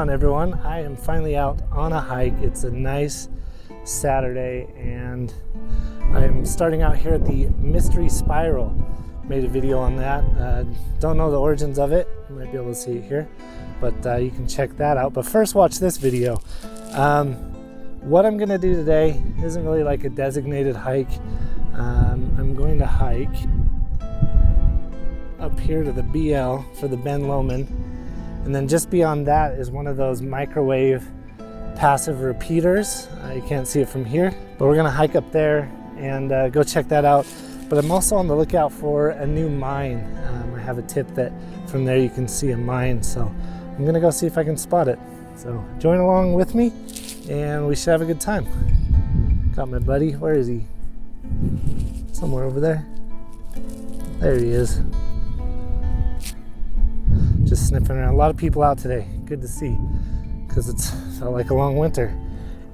on, everyone? I am finally out on a hike. It's a nice Saturday and I'm starting out here at the Mystery Spiral. Made a video on that. Don't know the origins of it. You might be able to see it here, but you can check that out. But first, watch this video. What I'm gonna do today isn't really like a designated hike. I'm going to hike up here to the BL for the Ben Lomond, and then just beyond that is one of those microwave passive repeaters. You can't see it from here, but we're gonna hike up there and go check that out. But I'm also on the lookout for a new mine. I have a tip that from there you can see a mine, so I'm gonna go see if I can spot it. So join along with me and we should have a good time. Got my buddy, where is he? Somewhere over there. There he is. Just sniffing around. A lot of people out today. Good to see, because it's felt like a long winter.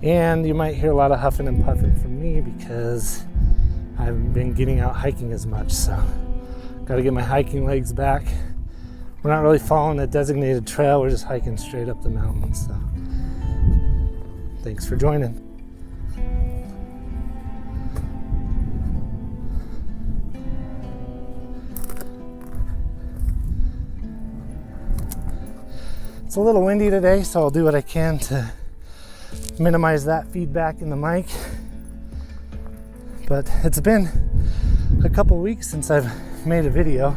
And you might hear a lot of huffing and puffing from me because I haven't been getting out hiking as much. So got to get my hiking legs back. We're not really following a designated trail. We're just hiking straight up the mountain. So thanks for joining. It's a little windy today, so I'll do what I can to minimize that feedback in the mic. But it's been a couple weeks since I've made a video.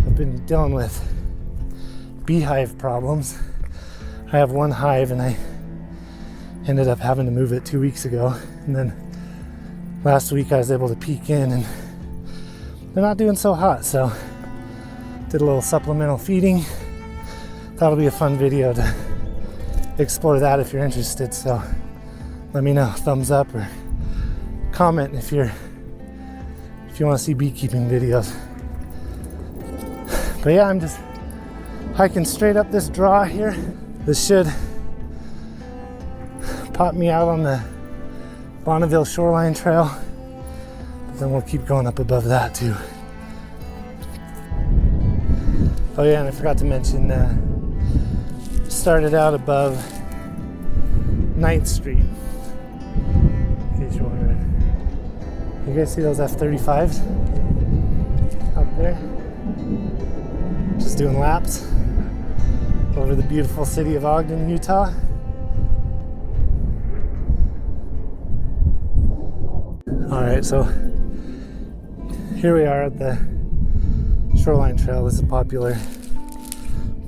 I've been dealing with beehive problems. I have one hive and I ended up having to move it 2 weeks ago. And then last week I was able to peek in and they're not doing so hot, so did a little supplemental feeding. That'll be a fun video to explore that if you're interested. So let me know, thumbs up or comment if you want to see beekeeping videos. But yeah, I'm just hiking straight up this draw here. This should pop me out on the Bonneville Shoreline Trail. But then we'll keep going up above that too. Oh yeah, and I forgot to mention, started out above 9th Street. In case you're wondering. You guys see those F-35s up there? Just doing laps over the beautiful city of Ogden, Utah. Alright, so here we are at the Shoreline Trail. This is a popular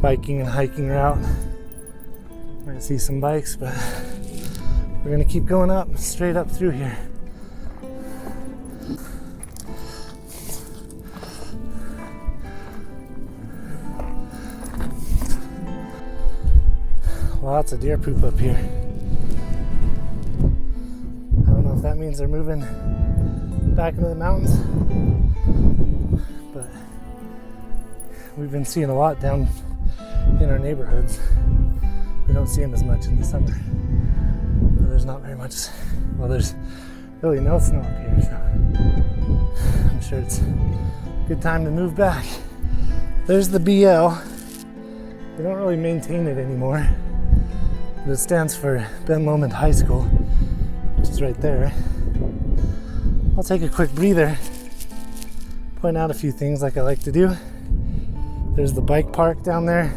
biking and hiking route. Might see some bikes, but we're gonna keep going up, straight up through here. Lots of deer poop up here. I don't know if that means they're moving back into the mountains, but we've been seeing a lot down in our neighborhoods. We don't see them as much in the summer. There's not very much, well, there's really no snow up here, so I'm sure it's a good time to move back. There's the BL. They don't really maintain it anymore, but it stands for Ben Lomond High School, which is right there. I'll take a quick breather, point out a few things like I like to do. There's the bike park down there,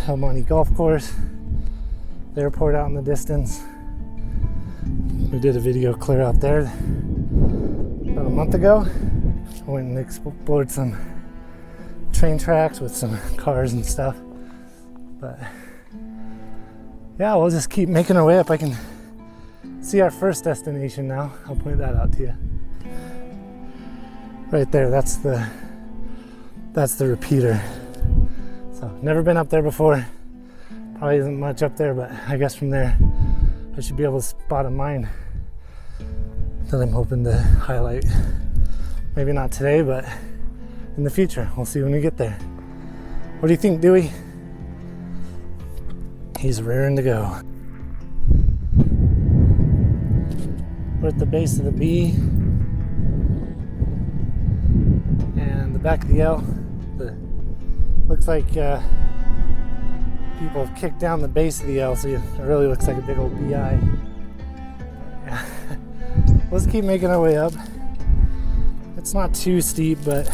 El Monte Golf Course, the airport out in the distance. We did a video clear out there about a month ago. I went and explored some train tracks with some cars and stuff. But yeah, we'll just keep making our way up. I can see our first destination now. I'll point that out to you. Right there, that's the repeater. So never been up there before. Probably isn't much up there, but I guess from there I should be able to spot a mine that I'm hoping to highlight. Maybe not today, but in the future. We'll see when we get there. What do you think, Dewey? He's raring to go. We're at the base of the B and the back of the L. Looks like People have kicked down the base of the L, so it really looks like a big old BI. Yeah. Let's keep making our way up. It's not too steep, but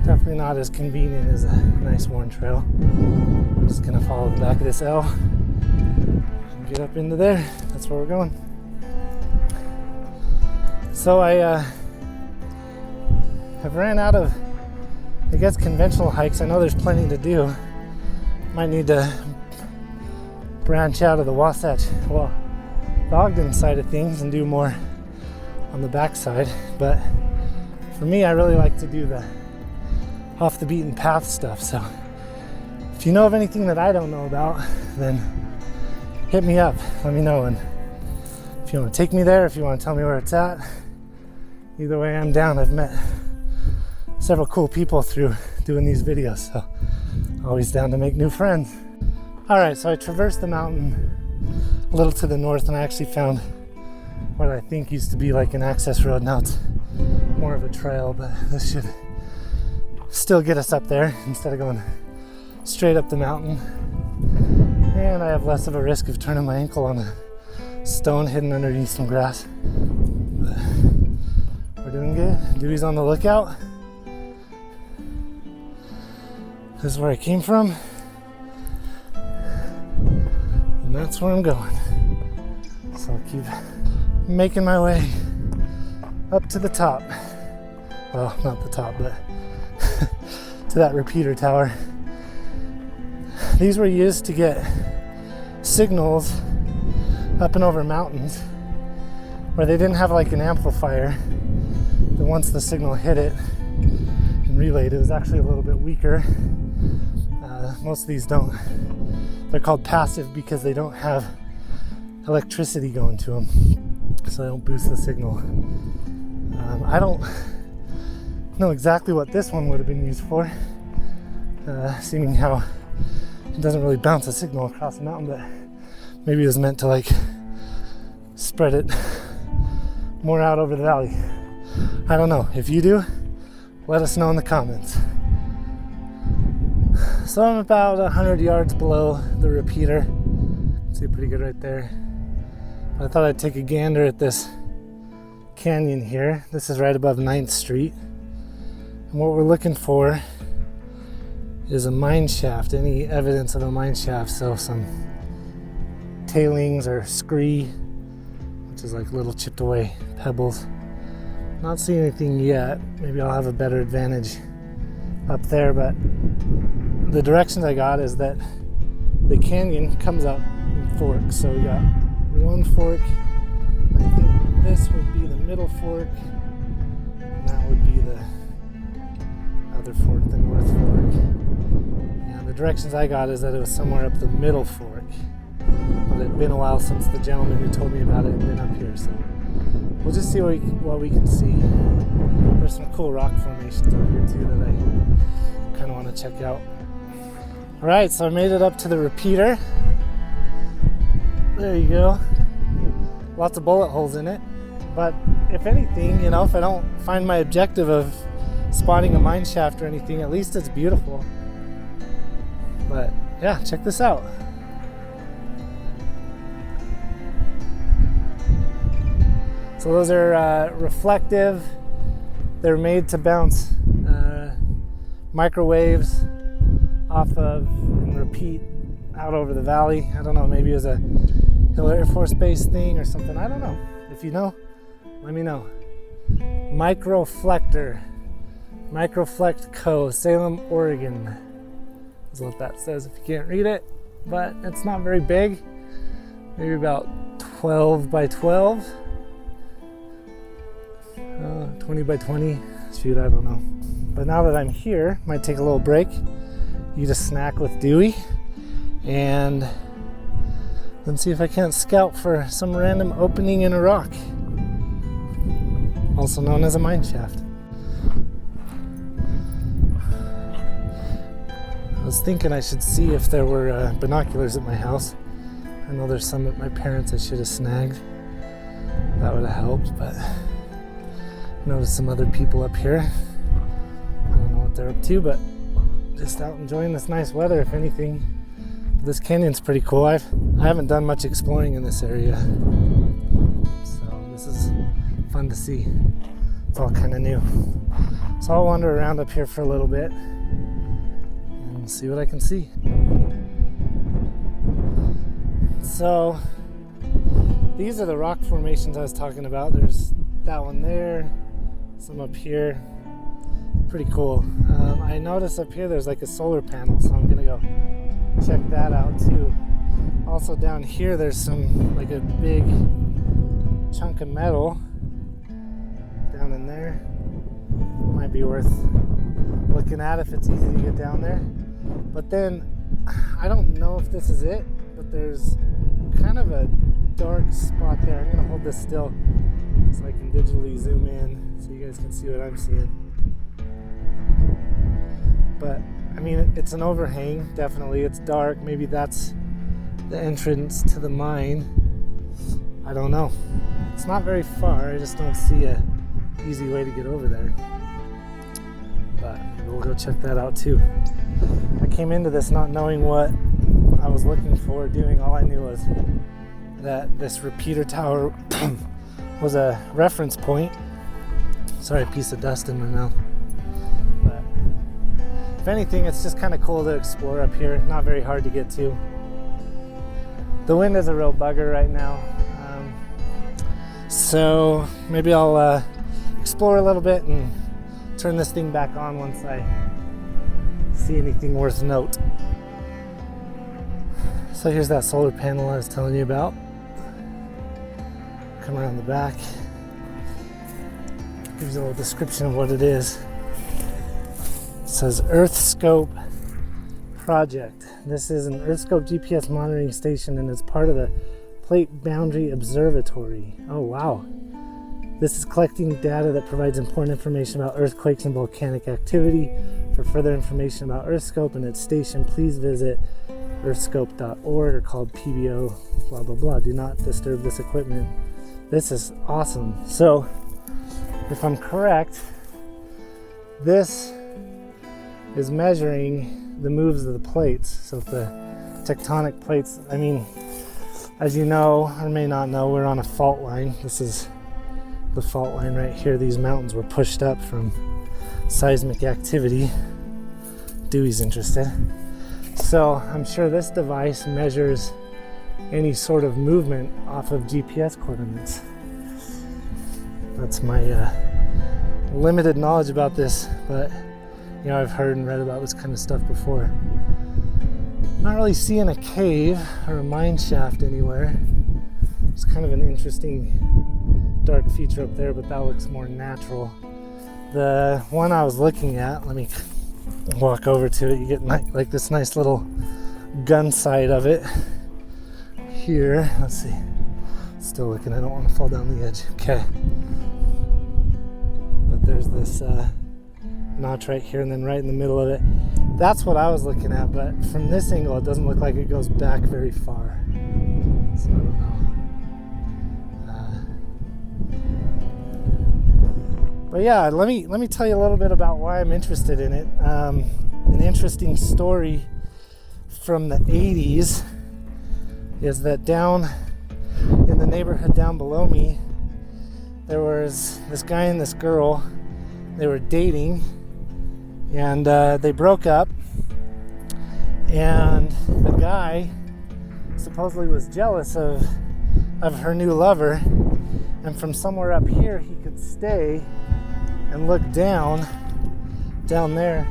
definitely not as convenient as a nice worn trail. I'm just gonna follow the back of this L and get up into there. That's where we're going. So I have ran out of, I guess, conventional hikes. I know there's plenty to do. Might need to branch out of the Wasatch, well, the Ogden side of things and do more on the backside. But for me, I really like to do the off the beaten path stuff. So if you know of anything that I don't know about, then hit me up, let me know. And if you want to take me there, if you want to tell me where it's at, either way, I'm down. I've met several cool people through doing these videos, so always down to make new friends. All right, so I traversed the mountain a little to the north, and I actually found what I think used to be like an access road. Now it's more of a trail, but this should still get us up there instead of going straight up the mountain. And I have less of a risk of turning my ankle on a stone hidden underneath some grass. But we're doing good. Dewey's on the lookout. This is where I came from, and that's where I'm going. So I'll keep making my way up to the top. Well, not the top, but to that repeater tower. These were used to get signals up and over mountains where they didn't have like an amplifier. That once the signal hit it and relayed, it was actually a little bit weaker. Most of these don't. They're called passive because they don't have electricity going to them, so they don't boost the signal. I don't know exactly what this one would have been used for, seeing how it doesn't really bounce a signal across the mountain, but maybe it was meant to like spread it more out over the valley. I don't know. If you do, let us know in the comments. So I'm about 100 yards below the repeater. See pretty good right there. I thought I'd take a gander at this canyon here. This is right above 9th Street. And what we're looking for is a mine shaft, any evidence of a mine shaft. So some tailings or scree, which is like little chipped away pebbles. Not seeing anything yet. Maybe I'll have a better advantage up there, but the directions I got is that the canyon comes up in forks. So we got one fork. I think this would be the middle fork, and that would be the other fork, the north fork. And the directions I got is that it was somewhere up the middle fork. But it had been a while since the gentleman who told me about it had been up here, so we'll just see what we can see. There's some cool rock formations out here too that I kind of want to check out. Alright, so I made it up to the repeater. There you go. Lots of bullet holes in it. But if anything, if I don't find my objective of spotting a mine shaft or anything, at least it's beautiful. But yeah, check this out. So those are reflective. They're made to bounce microwaves off of and repeat out over the valley. I don't know, maybe it was a Hill Air Force Base thing or something. I don't know. If you know, let me know. Microflector. Microflect Co. Salem, Oregon is what that says if you can't read it. But it's not very big. Maybe about 12 by 12. 20 by 20. Shoot, I don't know. But now that I'm here, might take a little break, eat a snack with Dewey, and then see if I can't scout for some random opening in a rock, also known as a mine shaft. I was thinking I should see if there were binoculars at my house. I know there's some at my parents' I should have snagged. That would have helped, but I noticed some other people up here. I don't know what they're up to, but just out enjoying this nice weather. If anything, This canyon's pretty cool. I haven't done much exploring in this area, so this is fun to see. It's all kind of new. So I'll wander around up here for a little bit and see what I can see. So these are the rock formations I was talking about. There's that one there, some up here. Pretty cool. I noticed up here there's like a solar panel, so I'm gonna go check that out too. Also down here there's some, like a big chunk of metal down in there. Might be worth looking at if it's easy to get down there. But then I don't know if this is it, but there's kind of a dark spot there. I'm gonna hold this still so I can digitally zoom in so you guys can see what I'm seeing. But I mean, it's an overhang, definitely. It's dark. Maybe that's the entrance to the mine. I don't know. It's not very far. I just don't see a easy way to get over there. But maybe we'll go check that out too. I came into this not knowing what I was looking for, doing. All I knew was that this repeater tower was a reference point. Sorry, a piece of dust in my mouth. But if anything, it's just kind of cool to explore up here. Not very hard to get to. The wind is a real bugger right now. So maybe I'll explore a little bit and turn this thing back on once I see anything worth note. So here's that solar panel I was telling you about. Come around the back. Gives you a little description of what it is. It says EarthScope Project. This is an EarthScope GPS monitoring station and is part of the Plate Boundary Observatory. Oh wow. This is collecting data that provides important information about earthquakes and volcanic activity. For further information about EarthScope and its station, please visit earthscope.org or call PBO blah blah blah. Do not disturb this equipment. This is awesome. So if I'm correct, this is measuring the moves of the plates. So if the tectonic plates, I mean, as you know or may not know, we're on a fault line. This is the fault line right here. These mountains were pushed up from seismic activity. Dewey's interested. So I'm sure this device measures any sort of movement off of GPS coordinates. That's my limited knowledge about this, but you know, I've heard and read about this kind of stuff before. Not really seeing a cave or a mine shaft anywhere. It's kind of an interesting dark feature up there, but that looks more natural. The one I was looking at, let me walk over to it. You get like this nice little gun sight of it here. Let's see. Still looking. I don't want to fall down the edge. Okay. But there's this notch right here, and then right in the middle of it. That's what I was looking at, but from this angle, it doesn't look like it goes back very far. So I don't know. But yeah, let me tell you a little bit about why I'm interested in it. An interesting story from the 80s is that down in the neighborhood down below me, there was this guy and this girl. They were dating, and they broke up, and the guy supposedly was jealous of her new lover, and from somewhere up here he could stay and look down there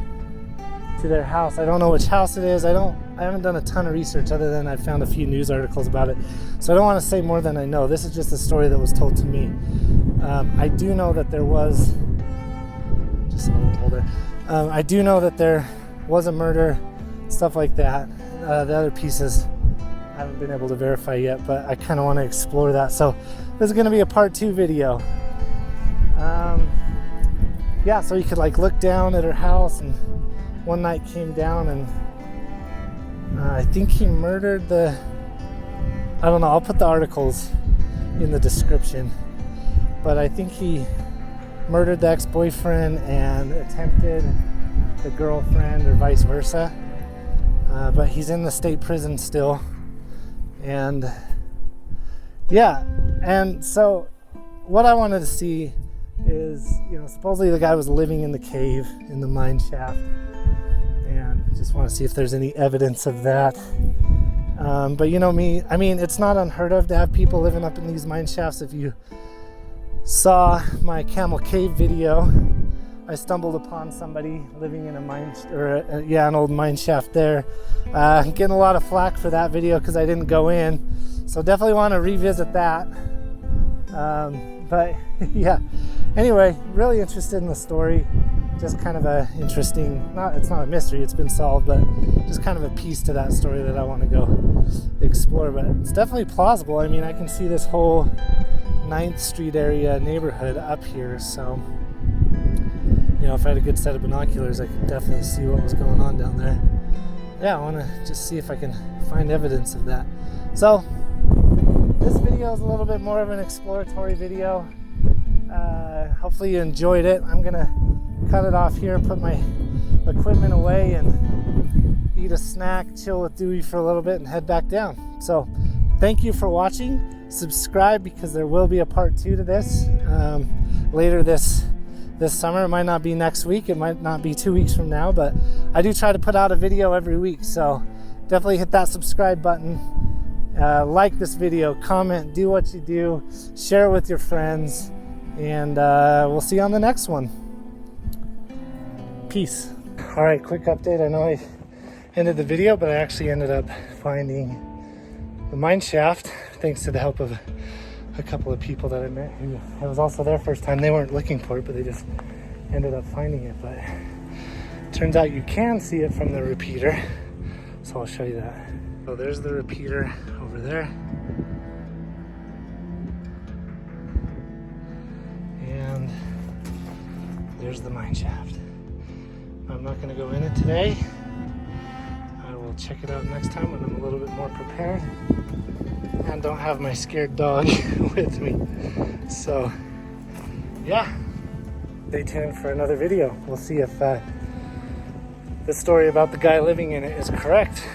to their house. I don't know which house it is. I haven't done a ton of research other than I found a few news articles about it, so I don't want to say more than I know. This is just a story that was told to me. I do know that there was I do know that there was a murder, stuff like that. The other pieces I haven't been able to verify yet, but I kind of want to explore that. So this is going to be a part 2 video. Yeah, so you could like look down at her house, and one night came down and I think he murdered I don't know, I'll put the articles in the description, but I think he murdered the ex-boyfriend and attempted the girlfriend, or vice versa. but he's in the state prison still. And yeah, and so what I wanted to see is, supposedly the guy was living in the cave in the mine shaft, and just want to see if there's any evidence of that. But you know me, I mean, it's not unheard of to have people living up in these mine shafts. If you saw my Camel Cave video, I stumbled upon somebody living in a mine, an old mine shaft there. Getting a lot of flack for that video because I didn't go in, so definitely want to revisit that. But yeah, anyway, really interested in the story. Just kind of a interesting, it's not a mystery, it's been solved, but just kind of a piece to that story that I want to go explore. But it's definitely plausible. I mean, I can see this whole 9th Street area neighborhood up here, so if I had a good set of binoculars, I could definitely see what was going on down there. Yeah, I want to just see if I can find evidence of that. So this video is a little bit more of an exploratory video. Hopefully you enjoyed it. I'm gonna cut it off here, put my equipment away, and eat a snack, chill with Dewey for a little bit, and head back down. So thank you for watching. Subscribe, because there will be a part 2 to this later this summer. It might not be next week, it might not be 2 weeks from now, but I do try to put out a video every week, so definitely hit that subscribe button. Like this video, comment, do what you do, share it with your friends, and we'll see you on the next one. Peace. All right, quick update. I know I ended the video, but I actually ended up finding the mine shaft thanks to the help of a couple of people that I met who, it was also their first time. They weren't looking for it, but they just ended up finding it. But turns out you can see it from the repeater, so I'll show you that. So there's the repeater over there, and there's the mine shaft. I'm not going to go in it today. I will check it out next time when I'm a little bit more prepared and don't have my scared dog with me. So yeah, stay tuned for another video. We'll see if the story about the guy living in it is correct.